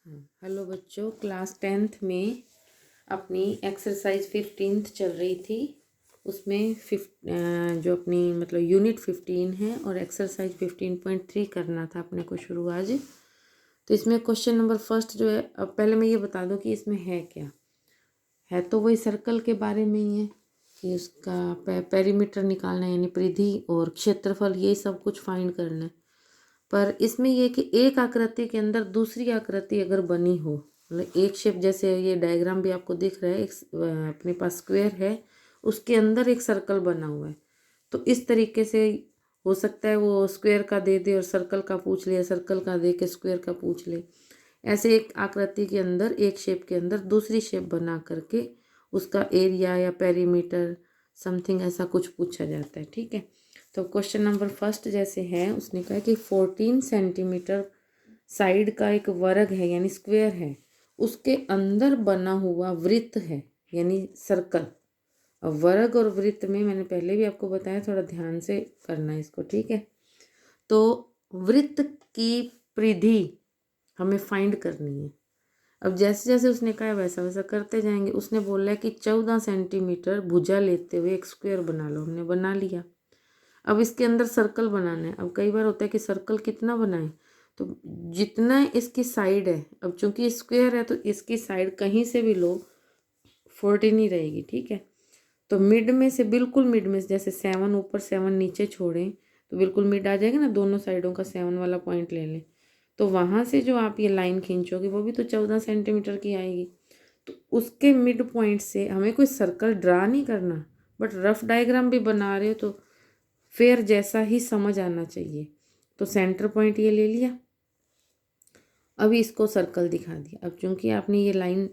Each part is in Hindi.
हेलो बच्चों, क्लास 10th में अपनी एक्सरसाइज 15th चल रही थी। उसमें जो अपनी मतलब यूनिट 15 है और एक्सरसाइज 15.3 करना था अपने को शुरू आज। तो इसमें क्वेश्चन नंबर फर्स्ट जो है, अब पहले मैं ये बता दूं कि इसमें है क्या है। तो वही सर्कल के बारे में ही है कि उसका पेरीमीटर निकालना है, यानी परिधि और क्षेत्रफल, यही सब कुछ फाइंड करना है। पर इसमें यह कि एक आकृति के अंदर दूसरी आकृति अगर बनी हो, मतलब एक शेप, जैसे ये डायग्राम भी आपको दिख रहा है, एक अपने पास स्क्वायर है, उसके अंदर एक सर्कल बना हुआ है। तो इस तरीके से हो सकता है वो स्क्वायर का दे दे और सर्कल का पूछ ले, सर्कल का दे के स्क्वायर का पूछ ले। ऐसे एक आकृति के अंदर, एक शेप के अंदर दूसरी शेप बना करके उसका एरिया या पेरीमीटर समथिंग ऐसा कुछ पूछा जाता है। ठीक है, तो क्वेश्चन नंबर फर्स्ट जैसे है, उसने कहा कि 14 सेंटीमीटर साइड का एक वर्ग है, यानी स्क्वायर है, उसके अंदर बना हुआ वृत्त है, यानी सर्कल। अब वर्ग और वृत्त में मैंने पहले भी आपको बताया, थोड़ा ध्यान से करना है इसको। ठीक है, तो वृत्त की परिधि हमें फाइंड करनी है। अब जैसे जैसे उसने कहा वैसा वैसा करते जाएंगे। उसने बोला है कि 14 सेंटीमीटर भुजा लेते हुए एक स्क्वायर बना लो। हमने बना लिया। अब इसके अंदर सर्कल बनाना है। अब कई बार होता है कि सर्कल कितना बनाए, तो जितना इसकी साइड है, अब चूंकि स्क्वायर है तो इसकी साइड कहीं से भी लो 14 ही रहेगी। ठीक है, तो मिड में से, बिल्कुल मिड में से, जैसे 7 ऊपर 7 नीचे छोड़ें तो बिल्कुल मिड आ जाएगा ना, दोनों साइडों का 7 वाला पॉइंट ले लें, तो वहाँ से जो आप ये लाइन खींचोगे वो भी तो 14 सेंटीमीटर की आएगी। तो उसके मिड पॉइंट से हमें कोई सर्कल ड्रा नहीं करना, बट रफ डायग्राम भी बना रहे हो तो फेयर जैसा ही समझ आना चाहिए। तो सेंटर पॉइंट ये ले लिया, अभी इसको सर्कल दिखा दिया। अब चूंकि आपने ये लाइन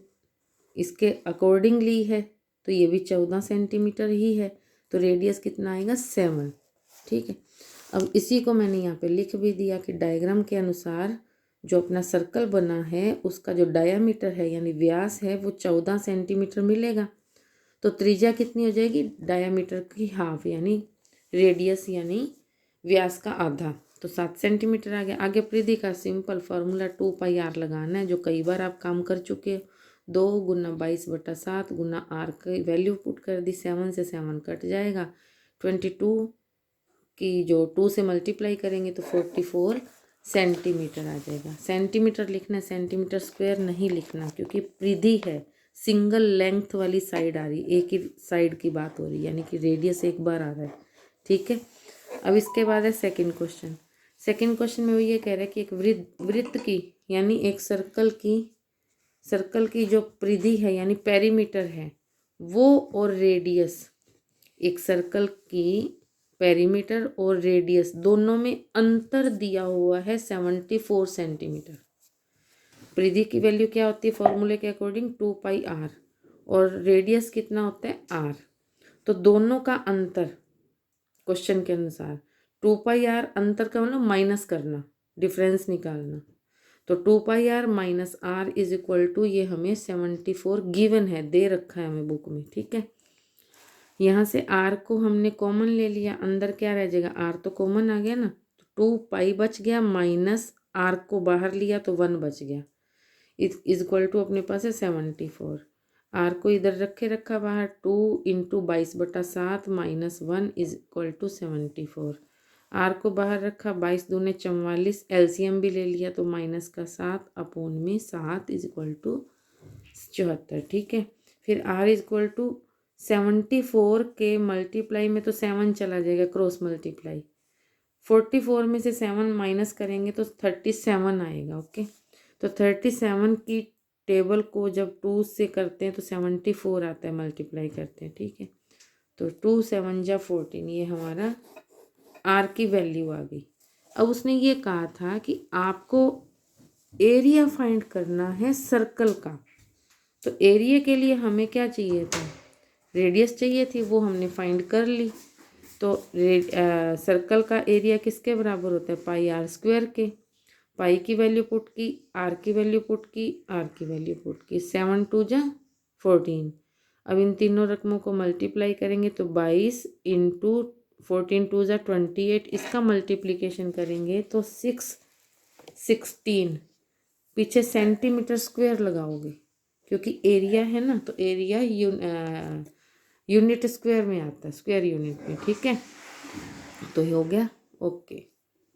इसके अकॉर्डिंग ली है तो ये भी 14 सेंटीमीटर ही है, तो रेडियस कितना आएगा 7। ठीक है, अब इसी को मैंने यहाँ पे लिख भी दिया कि डायग्राम के अनुसार जो अपना सर्कल बना है उसका जो डायामीटर है यानी व्यास है वो 14 सेंटीमीटर मिलेगा। तो त्रिज्या कितनी हो जाएगी, डायामीटर की हाफ, यानी रेडियस यानी व्यास का आधा, तो 7 सेंटीमीटर आ गया। आगे परिधि का सिंपल फार्मूला 2πr लगाना है, जो कई बार आप काम कर चुके हो। 2 गुना 22/7 गुना आर की वैल्यू पुट कर दी, 7 से 7 कट जाएगा, 22 की जो 2 से मल्टीप्लाई करेंगे तो 44 सेंटीमीटर आ जाएगा। सेंटीमीटर लिखना है, सेंटीमीटर स्क्वायर नहीं लिखना, क्योंकि परिधि है, सिंगल लेंथ वाली साइड आ रही, एक ही साइड की बात हो रही, यानी कि रेडियस एक बार आ रहा है। ठीक है, अब इसके बाद है सेकंड क्वेश्चन। सेकंड क्वेश्चन में वो ये कह रहा है कि एक वृत्त की, यानी एक सर्कल की जो परिधि है यानी पेरीमीटर है वो, और रेडियस, एक सर्कल की पेरीमीटर और रेडियस दोनों में अंतर दिया हुआ है 74 सेंटीमीटर। परिधि की वैल्यू क्या होती है फॉर्मूले के अकॉर्डिंग, 2πr, और रेडियस कितना होता है r। तो दोनों का अंतर क्वेश्चन के अनुसार 2πr, अंतर का मतलब माइनस करना, डिफरेंस निकालना। तो 2πr minus r is equal to, ये हमें 74 गिवन है, दे रखा है हमें बुक में। ठीक है, यहाँ से r को हमने कॉमन ले लिया, अंदर क्या रह जाएगा, r तो कॉमन आ गया ना, तो 2π बच गया, माइनस r को बाहर लिया तो 1 बच गया, इज इक्वल टू अपने पास है 74। r को इधर रखा बाहर, 2 into 22/7 minus 1 is equal to 74। r को बाहर रखा, 22 दूने 44, एलसीएम भी ले लिया तो माइनस का 7 अपॉन में 7 इज इक्वल टू 74। ठीक है, फिर r इज इक्वल टू 74 के मल्टीप्लाई में तो 7 चला जाएगा, क्रॉस मल्टीप्लाई, 44 में से 7 माइनस करेंगे तो 37 आएगा। ओके, तो 37 की टेबल को जब 2 से करते हैं तो 74 आता है, मल्टीप्लाई करते हैं। ठीक है, तो 2 7 जा 14, ये हमारा r की वैल्यू आ गई। अब उसने ये कहा था कि आपको एरिया फाइंड करना है सर्कल का। तो एरिया के लिए हमें क्या चाहिए था, रेडियस चाहिए थी, वो हमने फाइंड कर ली। तो सर्कल का एरिया किसके बराबर होता है, πr² के। पाई की वैल्यू पुट की, आर की वैल्यू पुट की, आर की वैल्यू पुट की, 7 2 जा 14। अब इन तीनों रकमों को मल्टीप्लाई करेंगे तो 22 इंटू 14 2 जा 28, इसका मल्टीप्लिकेशन करेंगे तो 16। पीछे सेंटीमीटर स्क्वायर लगाओगे, क्योंकि एरिया है ना, तो एरिया यूनिट स्क्वायर में आता है, स्क्वायर यूनिट में। ठीक है, तो ये हो गया। ओके।